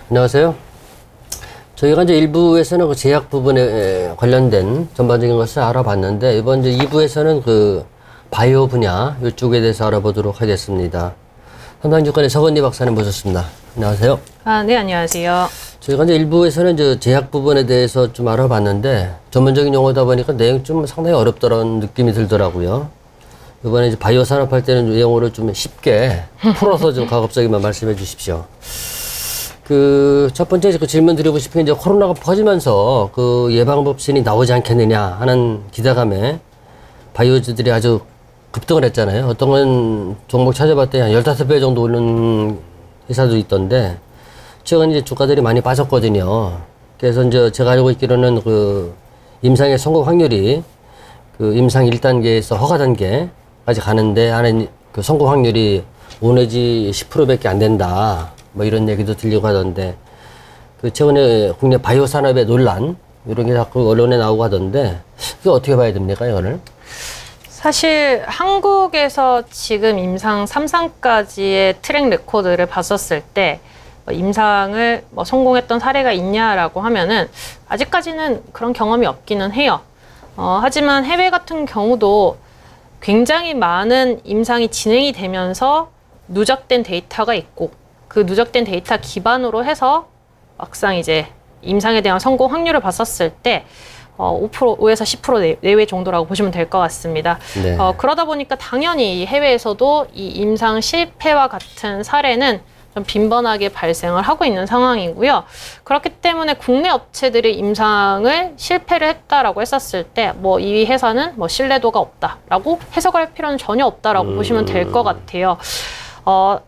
안녕하세요. 저희가 이제 1부에서는 그 제약 부분에 관련된 전반적인 것을 알아봤는데, 이번 이제 2부에서는 그 바이오 분야 이쪽에 대해서 알아보도록 하겠습니다. 삼성증권의 서건희 박사님 모셨습니다. 안녕하세요. 네, 안녕하세요. 저희가 이제 1부에서는 이제 제약 부분에 대해서 좀 알아봤는데, 전문적인 용어다 보니까 내용이 좀 상당히 어렵다는 느낌이 들더라고요. 이번에 이제 바이오 산업 할 때는 내용으로 좀 쉽게 풀어서 좀 가급적이만 말씀해 주십시오. 첫 번째 그 질문 드리고 싶은 게 이제 코로나가 퍼지면서 그 예방법신이 나오지 않겠느냐 하는 기대감에 바이오주들이 아주 급등을 했잖아요. 어떤 건 종목 찾아봤더니 한 15배 정도 오른 회사도 있던데, 최근 이제 주가들이 많이 빠졌거든요. 그래서 이제 제가 알고 있기로는 그 임상의 성공 확률이 그 임상 1단계에서 허가 단계까지 가는데 안에 그 성공 확률이 5 내지 10%밖에 안 된다. 뭐 이런 얘기도 들리고 하던데, 그 최근에 국내 바이오 산업의 논란 이런 게 자꾸 언론에 나오고 하던데, 그게 어떻게 봐야 됩니까, 이거를? 사실 한국에서 지금 임상 3상까지의 트랙 레코드를 봤었을 때 임상을 성공했던 사례가 있냐라고 하면은 아직까지는 그런 경험이 없기는 해요. 하지만 해외 같은 경우도 굉장히 많은 임상이 진행이 되면서 누적된 데이터가 있고, 그 누적된 데이터 기반으로 해서 막상 이제 임상에 대한 성공 확률을 봤었을 때 5에서 10% 내외 정도라고 보시면 될 것 같습니다. 네. 그러다 보니까 당연히 해외에서도 이 임상 실패와 같은 사례는 좀 빈번하게 발생을 하고 있는 상황이고요. 그렇기 때문에 국내 업체들이 임상을 실패를 했다라고 했었을 때 이 회사는 신뢰도가 없다라고 해석을 할 필요는 전혀 없다라고 보시면 될 것 같아요.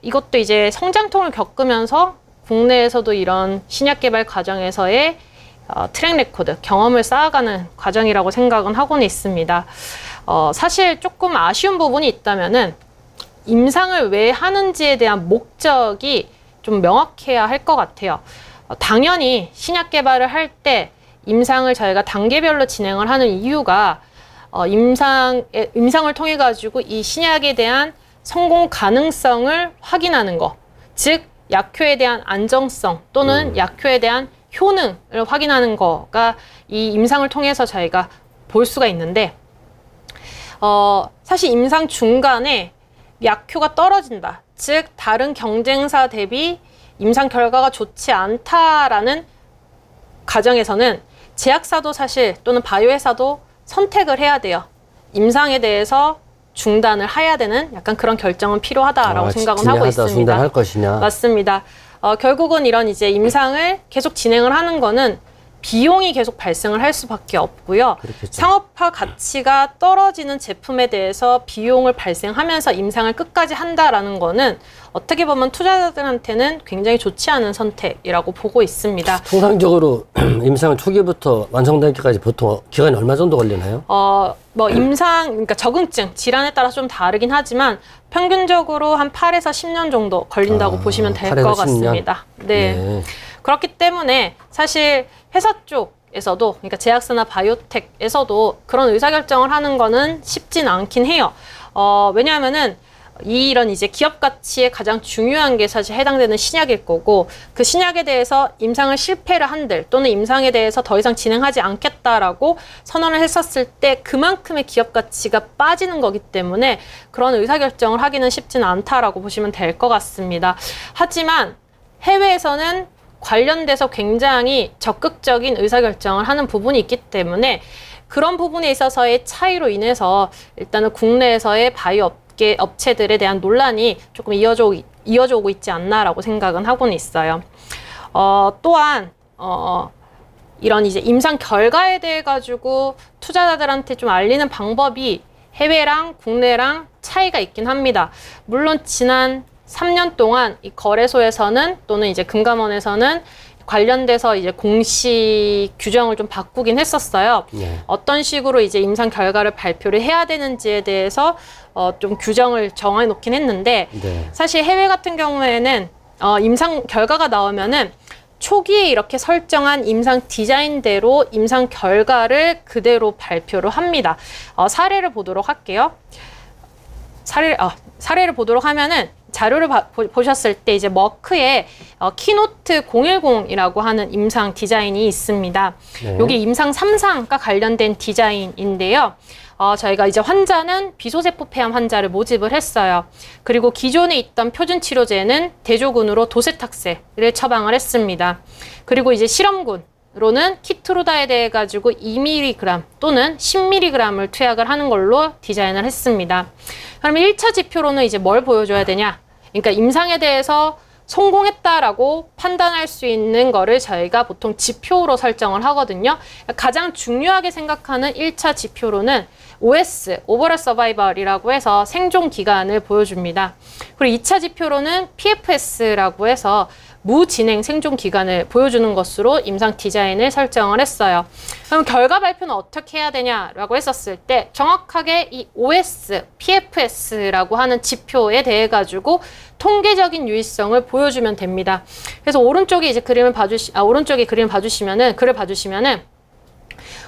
이것도 이제 성장통을 겪으면서 국내에서도 이런 신약 개발 과정에서의 트랙 레코드, 경험을 쌓아가는 과정이라고 생각은 하고는 있습니다. 사실 조금 아쉬운 부분이 있다면은 임상을 왜 하는지에 대한 목적이 좀 명확해야 할 것 같아요. 당연히 신약 개발을 할 때 임상을 저희가 단계별로 진행을 하는 이유가 임상을 통해 가지고 이 신약에 대한 성공 가능성을 확인하는 거, 즉 약효에 대한 안정성 또는 약효에 대한 효능을 확인하는 거가 이 임상을 통해서 저희가 볼 수가 있는데, 사실 임상 중간에 약효가 떨어진다, 즉 다른 경쟁사 대비 임상 결과가 좋지 않다라는 가정에서는 제약사도 사실 또는 바이오 회사도 선택을 해야 돼요. 임상에 대해서 중단을 해야 되는 약간 그런 결정은 필요하다라고 생각은 하고 있습니다. 중단할 것이냐. 맞습니다. 결국은 이런 이제 임상을 계속 진행을 하는 거는 비용이 계속 발생을 할 수밖에 없고요. 그렇겠죠. 상업화 가치가 떨어지는 제품에 대해서 비용을 발생하면서 임상을 끝까지 한다라는 거는 어떻게 보면 투자자들한테는 굉장히 좋지 않은 선택이라고 보고 있습니다. 통상적으로 임상 초기부터 완성되기까지 보통 기간이 얼마 정도 걸리나요? 그러니까 적응증, 질환에 따라서 좀 다르긴 하지만 평균적으로 한 8에서 10년 정도 걸린다고 보시면 될 것 같습니다. 네. 그렇기 때문에 사실 회사 쪽에서도, 그러니까 제약사나 바이오텍에서도 그런 의사결정을 하는 거는 쉽진 않긴 해요. 왜냐하면은 이런 이제 기업 가치에 가장 중요한 게 사실 해당되는 신약일 거고, 그 신약에 대해서 임상을 실패를 한들 또는 임상에 대해서 더 이상 진행하지 않겠다라고 선언을 했었을 때 그만큼의 기업 가치가 빠지는 거기 때문에 그런 의사결정을 하기는 쉽지는 않다라고 보시면 될 것 같습니다. 하지만 해외에서는 관련돼서 굉장히 적극적인 의사결정을 하는 부분이 있기 때문에 그런 부분에 있어서의 차이로 인해서 일단은 국내에서의 바이오 업체들에 대한 논란이 조금 이어져 오고 있지 않나라고 생각은 하고는 있어요. 또한 이런 이제 임상 결과에 대해 가지고 투자자들한테 좀 알리는 방법이 해외랑 국내랑 차이가 있긴 합니다. 물론 지난 3년 동안 이 거래소에서는 또는 이제 금감원에서는 관련돼서 이제 공시 규정을 좀 바꾸긴 했었어요. 네. 어떤 식으로 이제 임상 결과를 발표를 해야 되는지에 대해서 좀 규정을 정해 놓긴 했는데, 네. 사실 해외 같은 경우에는 임상 결과가 나오면은 초기에 이렇게 설정한 임상 디자인대로 임상 결과를 그대로 발표를 합니다. 사례를 보도록 할게요. 사례를 보도록 하면은 자료를 보셨을 때 이제 머크의 키노트 010이라고 하는 임상 디자인이 있습니다. 네. 여기 임상 3상과 관련된 디자인인데요. 저희가 이제 환자는 비소세포 폐암 환자를 모집을 했어요. 그리고 기존에 있던 표준 치료제는 대조군으로 도세탁세를 처방을 했습니다. 그리고 이제 실험군으로는 키트로다에 대해 가지고 2mg 또는 10mg을 투약을 하는 걸로 디자인을 했습니다. 그러면 1차 지표로는 이제 뭘 보여줘야 되냐? 그러니까 임상에 대해서 성공했다라고 판단할 수 있는 거를 저희가 보통 지표로 설정을 하거든요. 가장 중요하게 생각하는 1차 지표로는 OS, 오버럴 서바이벌이라고 해서 생존 기간을 보여줍니다. 그리고 2차 지표로는 PFS라고 해서 무진행 생존 기간을 보여주는 것으로 임상 디자인을 설정을 했어요. 그럼 결과 발표는 어떻게 해야 되냐라고 했었을 때 정확하게 이 OS, PFS라고 하는 지표에 대해 가지고 통계적인 유의성을 보여주면 됩니다. 그래서 오른쪽에 이제 오른쪽에 그림을 봐주시면은 글을 봐주시면은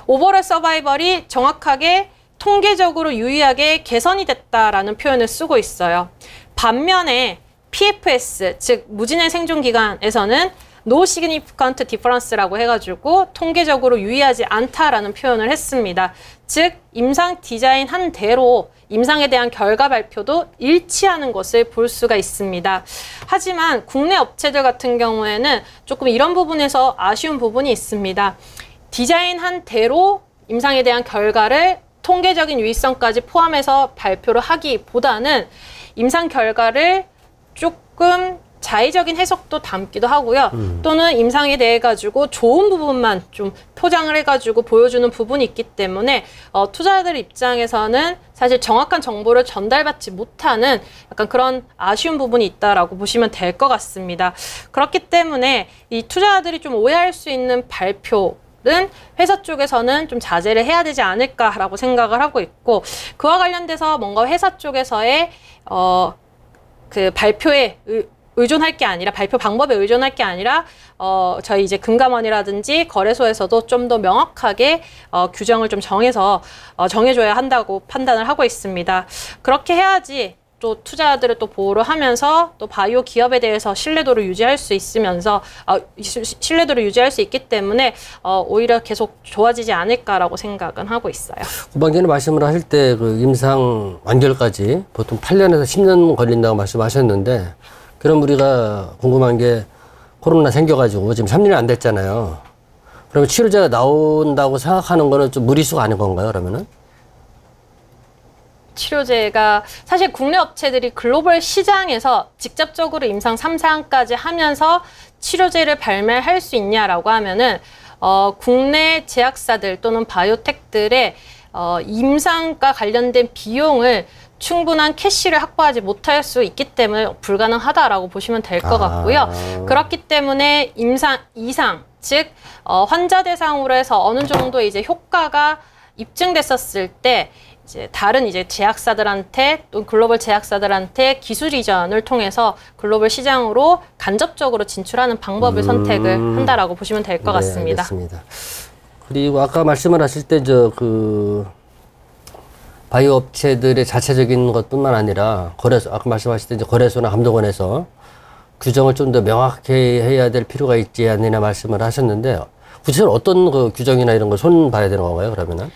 오버럴 서바이벌이 정확하게 통계적으로 유의하게 개선이 됐다라는 표현을 쓰고 있어요. 반면에 PFS, 즉 무진행 생존 기간에서는 No Significant Difference라고 해가지고 통계적으로 유의하지 않다라는 표현을 했습니다. 즉 임상 디자인한 대로 임상에 대한 결과 발표도 일치하는 것을 볼 수가 있습니다. 하지만 국내 업체들 같은 경우에는 조금 이런 부분에서 아쉬운 부분이 있습니다. 디자인한 대로 임상에 대한 결과를 통계적인 유의성까지 포함해서 발표를 하기보다는 임상 결과를 조금 자의적인 해석도 담기도 하고요. 또는 임상에 대해 가지고 좋은 부분만 좀 포장을 해가지고 보여주는 부분이 있기 때문에 투자자들 입장에서는 사실 정확한 정보를 전달받지 못하는 약간 그런 아쉬운 부분이 있다라고 보시면 될 것 같습니다. 그렇기 때문에 이 투자자들이 좀 오해할 수 있는 발표는 회사 쪽에서는 좀 자제를 해야 되지 않을까라고 생각을 하고 있고, 그와 관련돼서 뭔가 회사 쪽에서의 그 발표에 의존할 게 아니라, 발표 방법에 의존할 게 아니라 저희 이제 금감원이라든지 거래소에서도 좀 더 명확하게 규정을 좀 정해줘야 한다고 판단을 하고 있습니다. 그렇게 해야지 또 투자자들을 또 보호를 하면서 또 바이오 기업에 대해서 신뢰도를 유지할 수 있으면서 신뢰도를 유지할 수 있기 때문에 오히려 계속 좋아지지 않을까라고 생각은 하고 있어요. 후반기에 말씀을 하실 때 그 임상 완결까지 보통 8년에서 10년 걸린다고 말씀하셨는데, 그럼 우리가 궁금한 게 코로나 생겨가지고 지금 3년이 안 됐잖아요. 그러면 치료제가 나온다고 생각하는 거는 좀 무리수가 아닌 건가요, 그러면은? 치료제가 사실 국내 업체들이 글로벌 시장에서 직접적으로 임상 3상까지 하면서 치료제를 발매할 수 있냐라고 하면은 국내 제약사들 또는 바이오텍들의 임상과 관련된 비용을 충분한 캐시를 확보하지 못할 수 있기 때문에 불가능하다라고 보시면 될 것 같고요. 그렇기 때문에 임상 2상, 즉 환자 대상으로 해서 어느 정도 이제 효과가 입증됐었을 때 이제 다른 이제 제약사들한테 또 글로벌 제약사들한테 기술 이전을 통해서 글로벌 시장으로 간접적으로 진출하는 방법을 선택을 한다라고 보시면 될 것 같습니다. 알겠습니다. 그리고 아까 말씀을 하실 때 바이오 업체들의 자체적인 것뿐만 아니라 거래소, 아까 말씀하실 때 이제 거래소나 감독원에서 규정을 좀 더 명확히 해야 될 필요가 있지 않느냐 말씀을 하셨는데, 구체적으로 어떤 그 규정이나 이런 걸 손 봐야 되는 건가요, 그러면은?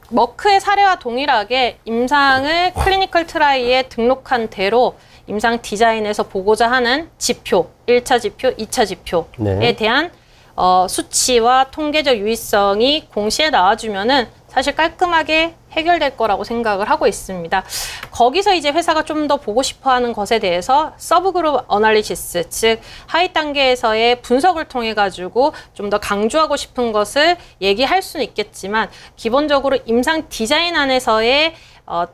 머크의 사례와 동일하게 임상을 클리니컬 트라이에 등록한 대로 임상 디자인에서 보고자 하는 지표, 1차 지표, 2차 지표에 대한 수치와 통계적 유의성이 공시에 나와주면은 사실 깔끔하게 해결될 거라고 생각을 하고 있습니다. 거기서 이제 회사가 좀 더 보고 싶어 하는 것에 대해서 서브그룹 어널리시스, 즉 하위 단계에서의 분석을 통해 가지고 좀 더 강조하고 싶은 것을 얘기할 수는 있겠지만, 기본적으로 임상 디자인 안에서의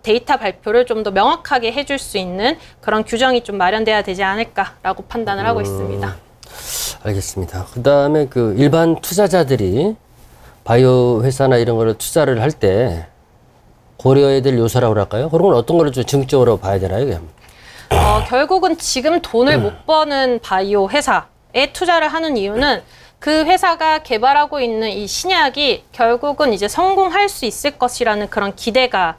데이터 발표를 좀 더 명확하게 해줄 수 있는 그런 규정이 좀 마련돼야 되지 않을까라고 판단을 하고 있습니다. 알겠습니다. 그 다음에 그 일반 투자자들이 바이오 회사나 이런 거를 투자를 할 때 고려해야 될 요소라고 할까요? 그런 건 어떤 거를 좀 중점적으로 봐야 되나요? 이게? 결국은 지금 돈을 못 버는 바이오 회사에 투자를 하는 이유는 그 회사가 개발하고 있는 이 신약이 결국은 이제 성공할 수 있을 것이라는 그런 기대감을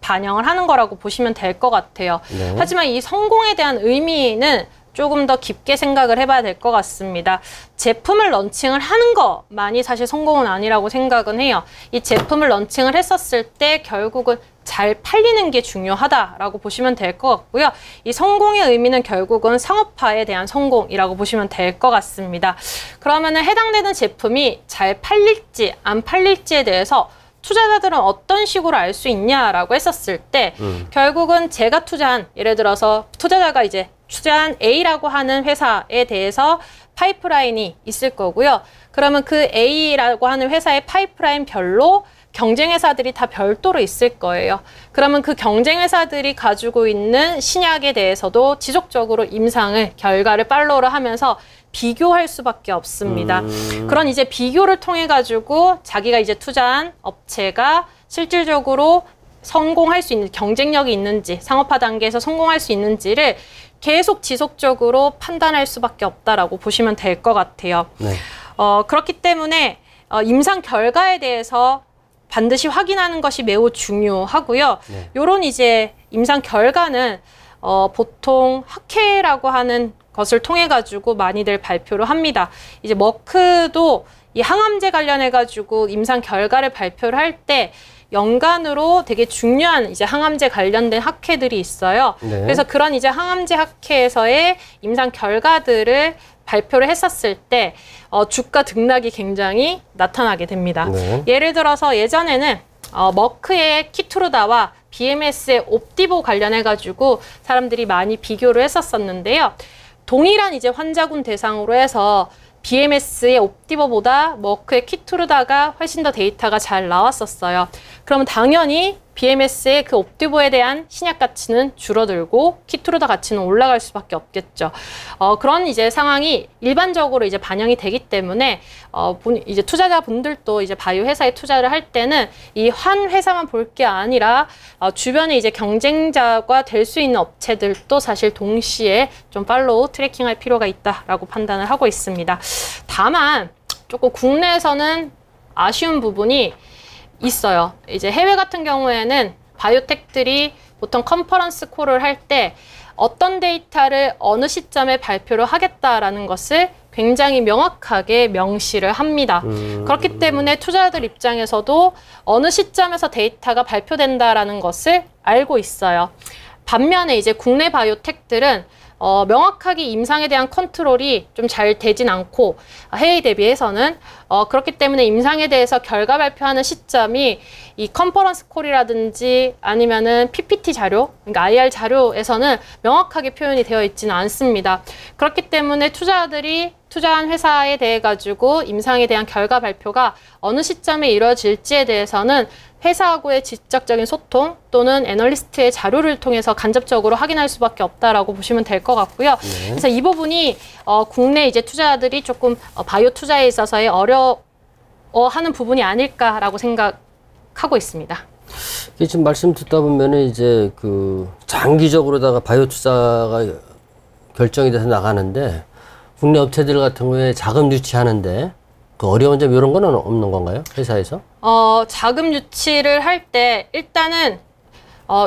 반영을 하는 거라고 보시면 될 것 같아요. 네. 하지만 이 성공에 대한 의미는 조금 더 깊게 생각을 해봐야 될 것 같습니다. 제품을 런칭을 하는 것만이 사실 성공은 아니라고 생각은 해요. 이 제품을 런칭을 했었을 때 결국은 잘 팔리는 게 중요하다라고 보시면 될 것 같고요. 이 성공의 의미는 결국은 상업화에 대한 성공이라고 보시면 될 것 같습니다. 그러면은 해당되는 제품이 잘 팔릴지 안 팔릴지에 대해서 투자자들은 어떤 식으로 알 수 있냐라고 했었을 때 결국은 제가 투자한, 예를 들어서 투자자가 이제 투자한 A라고 하는 회사에 대해서 파이프라인이 있을 거고요. 그러면 그 A라고 하는 회사의 파이프라인별로 경쟁 회사들이 다 별도로 있을 거예요. 그러면 그 경쟁 회사들이 가지고 있는 신약에 대해서도 지속적으로 임상을, 결과를 팔로우를 하면서 비교할 수밖에 없습니다. 그런 이제 비교를 통해 가지고 자기가 이제 투자한 업체가 실질적으로 성공할 수 있는, 경쟁력이 있는지, 상업화 단계에서 성공할 수 있는지를 계속 지속적으로 판단할 수밖에 없다라고 보시면 될 것 같아요. 네. 그렇기 때문에 임상 결과에 대해서 반드시 확인하는 것이 매우 중요하고요. 네. 요런 이제 임상 결과는 보통 학회라고 하는 것을 통해 가지고 많이들 발표를 합니다. 이제 머크도 이 항암제 관련해 가지고 임상 결과를 발표를 할 때 연간으로 되게 중요한 이제 항암제 관련된 학회들이 있어요. 네. 그래서 그런 이제 항암제 학회에서의 임상 결과들을 발표를 했었을 때 주가 등락이 굉장히 나타나게 됩니다. 네. 예를 들어서 예전에는 머크의 키투르다와 BMS의 옵디보 관련해 가지고 사람들이 많이 비교를 했었었는데요. 동일한 이제 환자군 대상으로 해서 BMS의 옵디보보다 머크의 키투르다가 훨씬 더 데이터가 잘 나왔었어요. 그러면 당연히 BMS의 그 옵디보에 대한 신약 가치는 줄어들고 키투르다 가치는 올라갈 수밖에 없겠죠. 그런 이제 상황이 일반적으로 이제 반영이 되기 때문에 이제 투자자분들도 이제 바이오 회사에 투자를 할 때는 이 한 회사만 볼 게 아니라 주변에 이제 경쟁자가 될 수 있는 업체들도 사실 동시에 좀 팔로우 트래킹할 필요가 있다라고 판단을 하고 있습니다. 다만 조금 국내에서는 아쉬운 부분이 있어요. 이제 해외 같은 경우에는 바이오텍들이 보통 컨퍼런스 콜을 할 때 어떤 데이터를 어느 시점에 발표를 하겠다라는 것을 굉장히 명확하게 명시를 합니다. 그렇기 때문에 투자자들 입장에서도 어느 시점에서 데이터가 발표된다라는 것을 알고 있어요. 반면에 이제 국내 바이오텍들은 명확하게 임상에 대한 컨트롤이 좀 잘 되진 않고 해외에 대비해서는 그렇기 때문에 임상에 대해서 결과 발표하는 시점이 이 컨퍼런스 콜이라든지 아니면은 PPT 자료, 그러니까 IR 자료에서는 명확하게 표현이 되어 있지는 않습니다. 그렇기 때문에 투자자들이 투자한 회사에 대해 가지고 임상에 대한 결과 발표가 어느 시점에 이루어질지에 대해서는 회사하고의 직접적인 소통 또는 애널리스트의 자료를 통해서 간접적으로 확인할 수밖에 없다라고 보시면 될 것 같고요. 네. 그래서 이 부분이 국내 이제 투자자들이 조금 바이오 투자에 있어서의 어려워하는 부분이 아닐까라고 생각하고 있습니다. 이게 지금 말씀 듣다 보면은 이제 그 장기적으로다가 바이오 투자가 결정이 돼서 나가는데 국내 업체들 같은 경우에 자금 유치하는데 그 어려운 점 이런 건 없는 건가요? 회사에서? 자금 유치를 할 때 일단은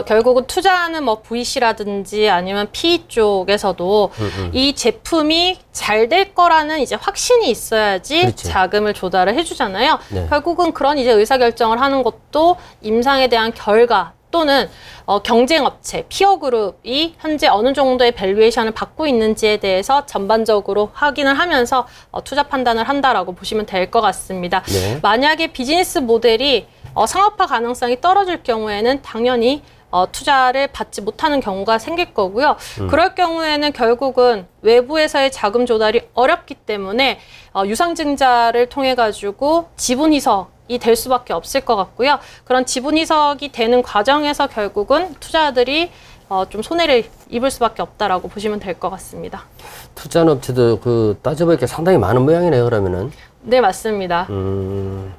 결국은 투자하는 뭐 VC라든지 아니면 PE 쪽에서도 이 제품이 잘 될 거라는 이제 확신이 있어야지 그렇지. 자금을 조달을 해주잖아요. 네. 결국은 그런 이제 의사결정을 하는 것도 임상에 대한 결과 또는 경쟁 업체, 피어 그룹이 현재 어느 정도의 밸류에이션을 받고 있는지에 대해서 전반적으로 확인을 하면서 투자 판단을 한다라고 보시면 될 것 같습니다. 네. 만약에 비즈니스 모델이 상업화 가능성이 떨어질 경우에는 당연히 투자를 받지 못하는 경우가 생길 거고요. 그럴 경우에는 결국은 외부에서의 자금 조달이 어렵기 때문에 유상증자를 통해 가지고 지분 희석이 될 수밖에 없을 것 같고요. 그런 지분 희석이 되는 과정에서 결국은 투자자들이 좀 손해를 입을 수밖에 없다라고 보시면 될 것 같습니다. 투자하는 업체도 그 따져보니까 상당히 많은 모양이네요, 그러면은. 네, 맞습니다.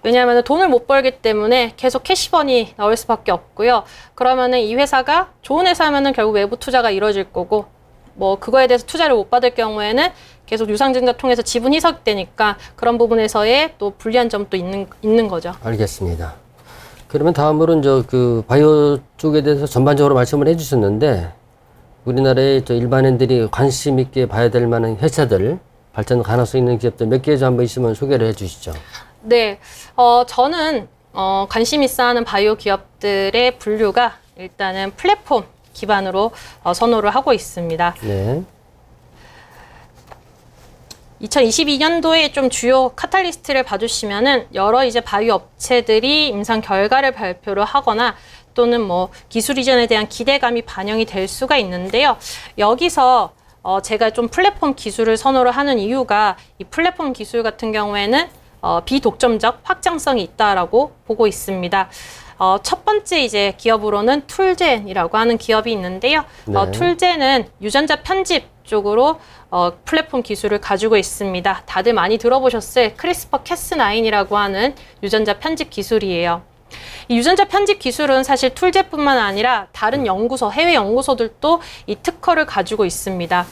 왜냐하면 돈을 못 벌기 때문에 계속 캐시번이 나올 수밖에 없고요. 그러면은 이 회사가 좋은 회사면은 결국 외부 투자가 이루어질 거고, 뭐 그거에 대해서 투자를 못 받을 경우에는 계속 유상증자 통해서 지분 희석되니까 그런 부분에서의 또 불리한 점도 있는 거죠. 알겠습니다. 그러면 다음으로는 그 바이오 쪽에 대해서 전반적으로 말씀을 해주셨는데 우리나라의 일반인들이 관심 있게 봐야 될 만한 회사들, 발전 가능성 있는 기업들 몇 개 한번 있으면 소개를 해주시죠. 네, 저는 관심 있어하는 바이오 기업들의 분류가 일단은 플랫폼 기반으로 선호를 하고 있습니다. 네. 2022년도에 좀 주요 카탈리스트를 봐주시면은 여러 이제 바이오 업체들이 임상 결과를 발표를 하거나 또는 뭐 기술 이전에 대한 기대감이 반영이 될 수가 있는데요. 여기서 제가 좀 플랫폼 기술을 선호를 하는 이유가 이 플랫폼 기술 같은 경우에는 비독점적 확장성이 있다라고 보고 있습니다. 첫 번째 이제 기업으로는 툴젠이라고 하는 기업이 있는데요. 네. 툴젠은 유전자 편집 쪽으로 플랫폼 기술을 가지고 있습니다. 다들 많이 들어보셨을 크리스퍼 캐스9이라고 하는 유전자 편집 기술이에요. 이 유전자 편집 기술은 사실 툴젠뿐만 아니라 다른 연구소, 해외 연구소들도 이 특허를 가지고 있습니다.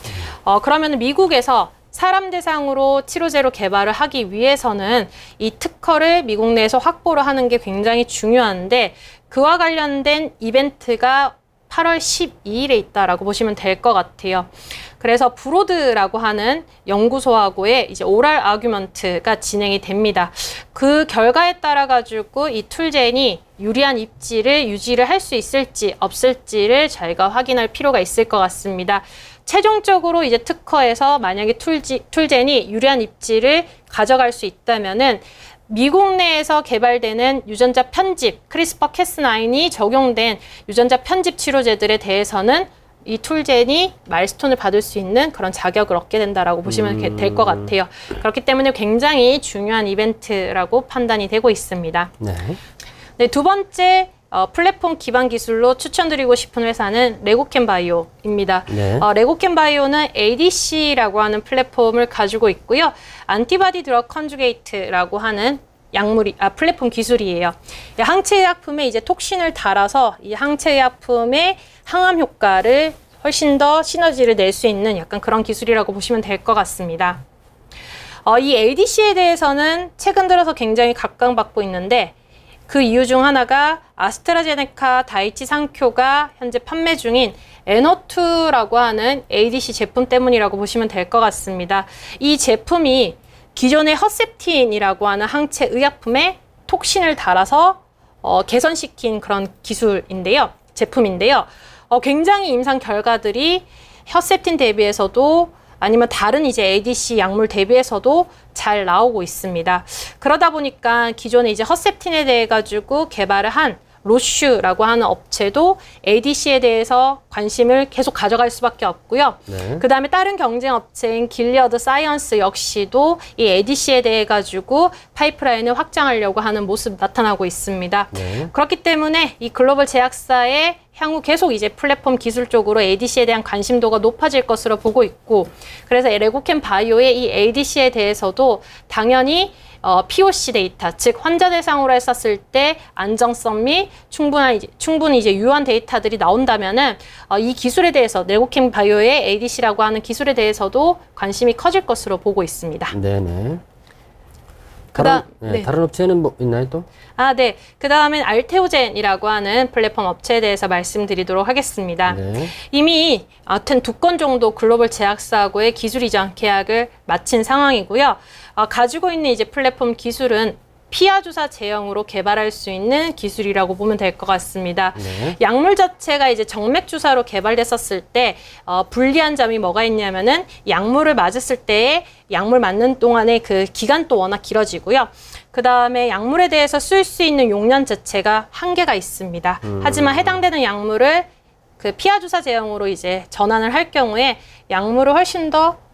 그러면 미국에서 사람 대상으로 치료제로 개발을 하기 위해서는 이 특허를 미국 내에서 확보를 하는 게 굉장히 중요한데 그와 관련된 이벤트가 8월 12일에 있다라고 보시면 될 것 같아요. 그래서 브로드라고 하는 연구소하고의 이제 오랄 아규먼트가 진행이 됩니다. 그 결과에 따라 가지고 이 툴젠이 유리한 입지를 유지를 할 수 있을지 없을지를 저희가 확인할 필요가 있을 것 같습니다. 최종적으로 이제 특허에서 만약에 툴젠이 유리한 입지를 가져갈 수 있다면은 미국 내에서 개발되는 유전자 편집, 크리스퍼 캐스9이 적용된 유전자 편집 치료제들에 대해서는 이 툴젠이 마일스톤을 받을 수 있는 그런 자격을 얻게 된다라고 보시면 될 것 같아요. 그렇기 때문에 굉장히 중요한 이벤트라고 판단이 되고 있습니다. 네. 네, 두 번째 플랫폼 기반 기술로 추천드리고 싶은 회사는 레고캠 바이오입니다. 네. 레고캠 바이오는 ADC라고 하는 플랫폼을 가지고 있고요. 안티바디 드럭 컨주게이트라고 하는 플랫폼 기술이에요. 항체의약품에 이제 톡신을 달아서 이 항체의약품의 항암 효과를 훨씬 더 시너지를 낼 수 있는 약간 그런 기술이라고 보시면 될 것 같습니다. 이 ADC에 대해서는 최근 들어서 굉장히 각광받고 있는데 그 이유 중 하나가 아스트라제네카 다이치 상쿄가 현재 판매 중인 에너2라고 하는 ADC 제품 때문이라고 보시면 될 것 같습니다. 이 제품이 기존의 허셉틴이라고 하는 항체 의약품에 톡신을 달아서 개선시킨 그런 제품인데요. 굉장히 임상 결과들이 허셉틴 대비해서도 아니면 다른 이제 ADC 약물 대비해서도 잘 나오고 있습니다. 그러다 보니까 기존에 이제 허셉틴에 대해 가지고 개발을 한 로슈라고 하는 업체도 ADC에 대해서 관심을 계속 가져갈 수밖에 없고요. 네. 그 다음에 다른 경쟁 업체인 길리어드 사이언스 역시도 이 ADC에 대해 가지고 파이프라인을 확장하려고 하는 모습 나타나고 있습니다. 네. 그렇기 때문에 이 글로벌 제약사의 향후 계속 이제 플랫폼 기술 쪽으로 ADC에 대한 관심도가 높아질 것으로 보고 있고, 그래서 레고캠 바이오의 이 ADC에 대해서도 당연히 POC 데이터, 즉 환자 대상으로 했었을 때 안정성 및 충분히 이제 유효한 데이터들이 나온다면은 이 기술에 대해서 레고캠 바이오의 ADC라고 하는 기술에 대해서도 관심이 커질 것으로 보고 있습니다. 네네. 네. 다른 업체는 뭐 있나요 또? 네. 그 다음엔 알테오젠이라고 하는 플랫폼 업체에 대해서 말씀드리도록 하겠습니다. 네. 이미 하여튼 2건 정도 글로벌 제약사하고의 기술 이전 계약을 마친 상황이고요. 가지고 있는 이제 플랫폼 기술은 피하 주사 제형으로 개발할 수 있는 기술이라고 보면 될 것 같습니다. 네. 약물 자체가 이제 정맥 주사로 개발됐었을 때 불리한 점이 뭐가 있냐면은 약물을 맞았을 때 약물 맞는 동안의 그 기간도 워낙 길어지고요. 그 다음에 약물에 대해서 쓸 수 있는 용량 자체가 한계가 있습니다. 하지만 해당되는 약물을 그 피하 주사 제형으로 이제 전환을 할 경우에 약물을 훨씬 더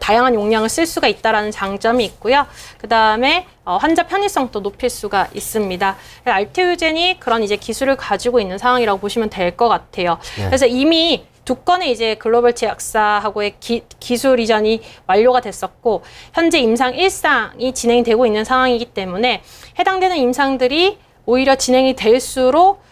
다양한 용량을 쓸 수가 있다는 장점이 있고요. 그 다음에 환자 편의성도 높일 수가 있습니다. 알테오젠이 그런 이제 기술을 가지고 있는 상황이라고 보시면 될 것 같아요. 네. 그래서 이미 2건의 이제 글로벌 제약사하고의 기술 이전이 완료가 됐었고, 현재 임상 1상이 진행되고 있는 상황이기 때문에 해당되는 임상들이 오히려 진행이 될수록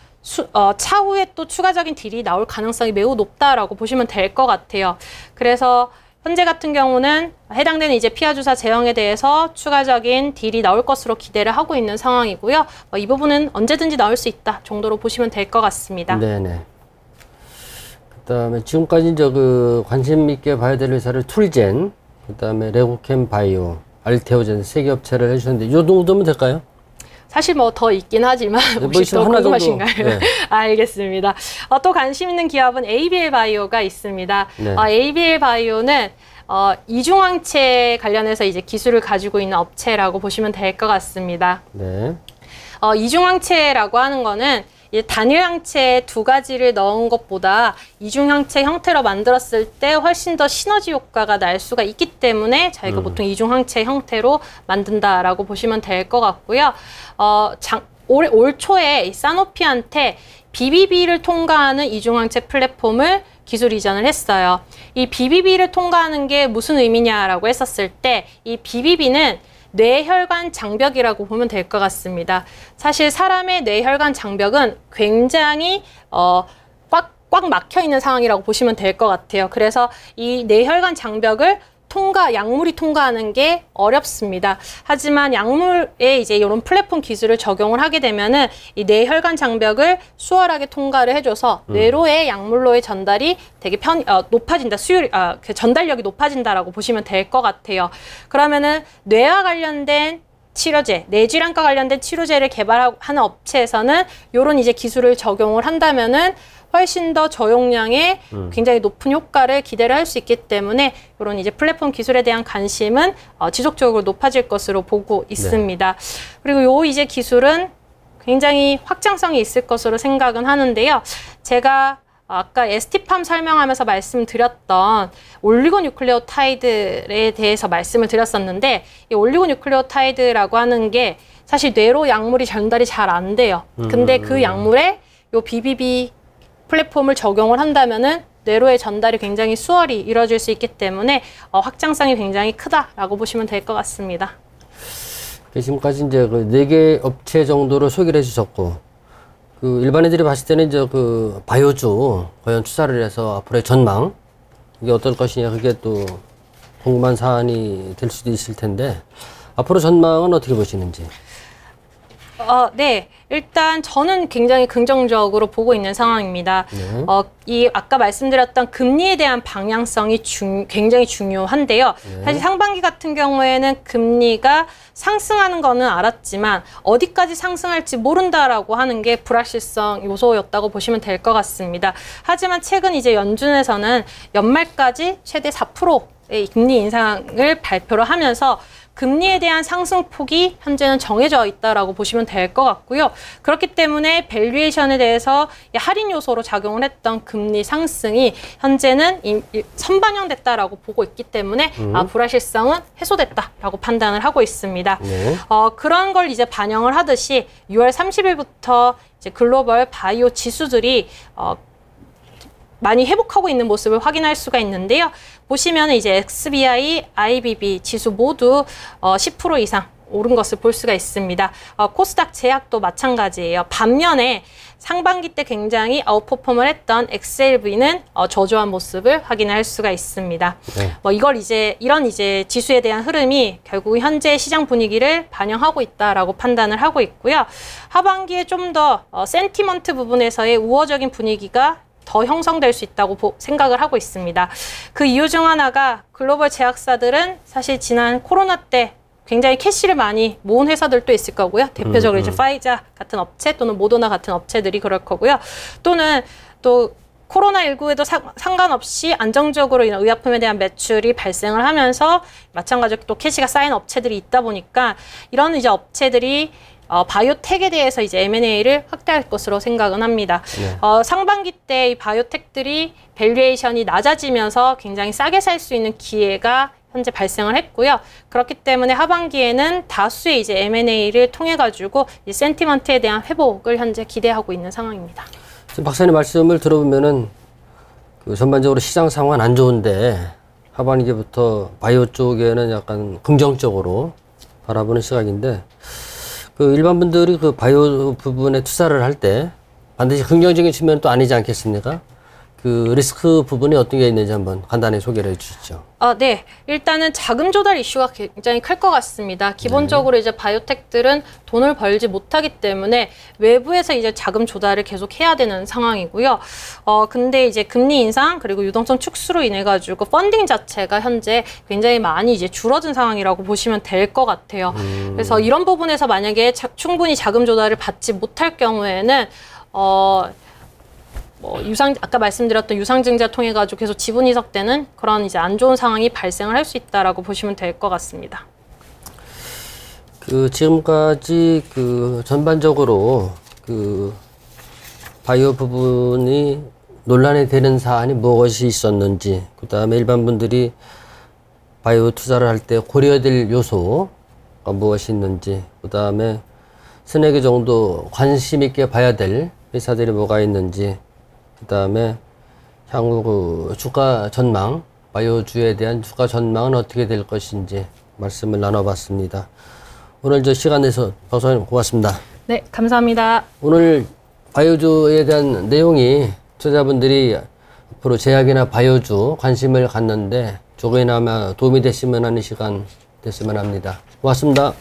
차후에 또 추가적인 딜이 나올 가능성이 매우 높다라고 보시면 될 것 같아요. 그래서 현재 같은 경우는 해당되는 이제 피하 주사 제형에 대해서 추가적인 딜이 나올 것으로 기대를 하고 있는 상황이고요. 이 부분은 언제든지 나올 수 있다 정도로 보시면 될 것 같습니다. 네네. 그다음에 지금까지 이제 그 관심 있게 봐야 될 회사를 툴젠, 그다음에 레고캠 바이오, 알테오젠 세 개 업체를 해주셨는데 이 정도면 될까요? 사실 뭐 더 있긴 하지만 혹시 또 궁금하신가요? 네. 알겠습니다. 또 관심 있는 기업은 ABL 바이오가 있습니다. 네. ABL 바이오는 이중항체 관련해서 이제 기술을 가지고 있는 업체라고 보시면 될 것 같습니다. 네. 이중항체라고 하는 거는 단일항체 두 가지를 넣은 것보다 이중항체 형태로 만들었을 때 훨씬 더 시너지 효과가 날 수가 있기 때문에 저희가 보통 이중항체 형태로 만든다라고 보시면 될 것 같고요. 올 초에 사노피한테 BBB를 통과하는 이중항체 플랫폼을 기술 이전을 했어요. 이 BBB를 통과하는 게 무슨 의미냐라고 했었을 때 이 BBB는 뇌혈관 장벽이라고 보면 될 것 같습니다. 사실 사람의 뇌혈관 장벽은 굉장히 꽉 막혀 있는 상황이라고 보시면 될 것 같아요. 그래서 이 뇌혈관 장벽을 약물이 통과하는 게 어렵습니다. 하지만 약물에 이제 이런 플랫폼 기술을 적용을 하게 되면은 이 뇌혈관 장벽을 수월하게 통과를 해줘서 뇌로의 약물로의 전달이 되게 높아진다. 그 전달력이 높아진다라고 보시면 될 것 같아요. 그러면은 뇌와 관련된 치료제, 뇌질환과 관련된 치료제를 개발하는 업체에서는 이런 이제 기술을 적용을 한다면은 훨씬 더 저용량의 굉장히 높은 효과를 기대를 할 수 있기 때문에 이런 이제 플랫폼 기술에 대한 관심은 지속적으로 높아질 것으로 보고 있습니다. 네. 그리고 요 이제 기술은 굉장히 확장성이 있을 것으로 생각은 하는데요. 제가 아까 ST팜 설명하면서 말씀드렸던 올리고뉴클레오타이드에 대해서 말씀을 드렸었는데 이 올리고뉴클레오타이드라고 하는 게 사실 뇌로 약물이 전달이 잘 안 돼요. 근데 그 약물에 요 BBB 플랫폼을 적용을 한다면은 뇌로의 전달이 굉장히 수월히 이루어질 수 있기 때문에 확장성이 굉장히 크다라고 보시면 될 것 같습니다. 지금까지 이제 그 4개 업체 정도로 소개를 해주셨고, 그 일반인들이 봤을 때는 이제 그 바이오주 과연 투자를 해서 앞으로의 전망 이게 어떨 것이냐 그게 또 궁금한 사안이 될 수도 있을 텐데 앞으로 전망은 어떻게 보시는지? 네. 일단 저는 굉장히 긍정적으로 보고 있는 상황입니다. 네. 이 아까 말씀드렸던 금리에 대한 방향성이 굉장히 중요한데요. 네. 사실 상반기 같은 경우에는 금리가 상승하는 거는 알았지만 어디까지 상승할지 모른다라고 하는 게 불확실성 요소였다고 보시면 될 것 같습니다. 하지만 최근 이제 연준에서는 연말까지 최대 4%의 금리 인상을 발표를 하면서 금리에 대한 상승폭이 현재는 정해져 있다라고 보시면 될 것 같고요. 그렇기 때문에 밸류에이션에 대해서 할인 요소로 작용을 했던 금리 상승이 현재는 선반영됐다라고 보고 있기 때문에 불확실성은 해소됐다라고 판단을 하고 있습니다. 네. 그런 걸 이제 반영을 하듯이 6월 30일부터 이제 글로벌 바이오 지수들이 많이 회복하고 있는 모습을 확인할 수가 있는데요. 보시면 이제 XBI, IBB 지수 모두 10% 이상 오른 것을 볼 수가 있습니다. 코스닥 제약도 마찬가지예요. 반면에 상반기 때 굉장히 아웃퍼폼을 했던 XLV는 저조한 모습을 확인할 수가 있습니다. 네. 이런 지수에 대한 흐름이 결국 현재 시장 분위기를 반영하고 있다라고 판단을 하고 있고요. 하반기에 좀 더 센티먼트 부분에서의 우호적인 분위기가 더 형성될 수 있다고 생각을 하고 있습니다. 그 이유 중 하나가 글로벌 제약사들은 사실 지난 코로나 때 굉장히 캐시를 많이 모은 회사들도 있을 거고요. 대표적으로 이제 파이자 같은 업체 또는 모더나 같은 업체들이 그럴 거고요. 또는 또 코로나19에도 상관없이 안정적으로 이런 의약품에 대한 매출이 발생을 하면서 마찬가지로 또 캐시가 쌓인 업체들이 있다 보니까 이런 이제 업체들이 바이오텍에 대해서 이제 M&A를 확대할 것으로 생각은 합니다. 네. 상반기 때 이 바이오텍들이 밸류에이션이 낮아지면서 굉장히 싸게 살 수 있는 기회가 현재 발생을 했고요. 그렇기 때문에 하반기에는 다수의 이제 M&A를 통해 가지고 이 센티먼트에 대한 회복을 현재 기대하고 있는 상황입니다. 지금 박사님 말씀을 들어보면은 그 전반적으로 시장 상황은 안 좋은데 하반기부터 바이오 쪽에는 약간 긍정적으로 바라보는 시각인데. 그 일반 분들이 그 바이오 부분에 투자를 할 때 반드시 긍정적인 측면은 또 아니지 않겠습니까? 그 리스크 부분이 어떤 게 있는지 한번 간단히 소개를 해주시죠. 네. 일단은 자금 조달 이슈가 굉장히 클 것 같습니다. 기본적으로 이제 바이오텍들은 돈을 벌지 못하기 때문에 외부에서 이제 자금 조달을 계속 해야 되는 상황이고요. 근데 이제 금리 인상 그리고 유동성 축소로 인해 가지고 펀딩 자체가 현재 굉장히 많이 이제 줄어든 상황이라고 보시면 될 것 같아요. 그래서 이런 부분에서 만약에 충분히 자금 조달을 받지 못할 경우에는 아까 말씀드렸던 유상증자 통해 가지고 계속 지분 이석되는 그런 이제 안 좋은 상황이 발생을 할 수 있다라고 보시면 될 것 같습니다. 그 지금까지 그 전반적으로 그 바이오 부분이 논란이 되는 사안이 무엇이 있었는지, 그 다음에 일반 분들이 바이오 투자를 할 때 고려해야 될 요소가 무엇이 있는지, 그 다음에 서너 개 정도 관심 있게 봐야 될 회사들이 뭐가 있는지, 그 다음에 향후 그 주가 전망, 바이오주에 대한 주가 전망은 어떻게 될 것인지 말씀을 나눠봤습니다. 오늘 저 시간 내서 박사님 고맙습니다. 네, 감사합니다. 오늘 바이오주에 대한 내용이 투자자분들이 앞으로 제약이나 바이오주 관심을 갖는데 조금이나마 도움이 됐으면 하는 시간 됐으면 합니다. 고맙습니다.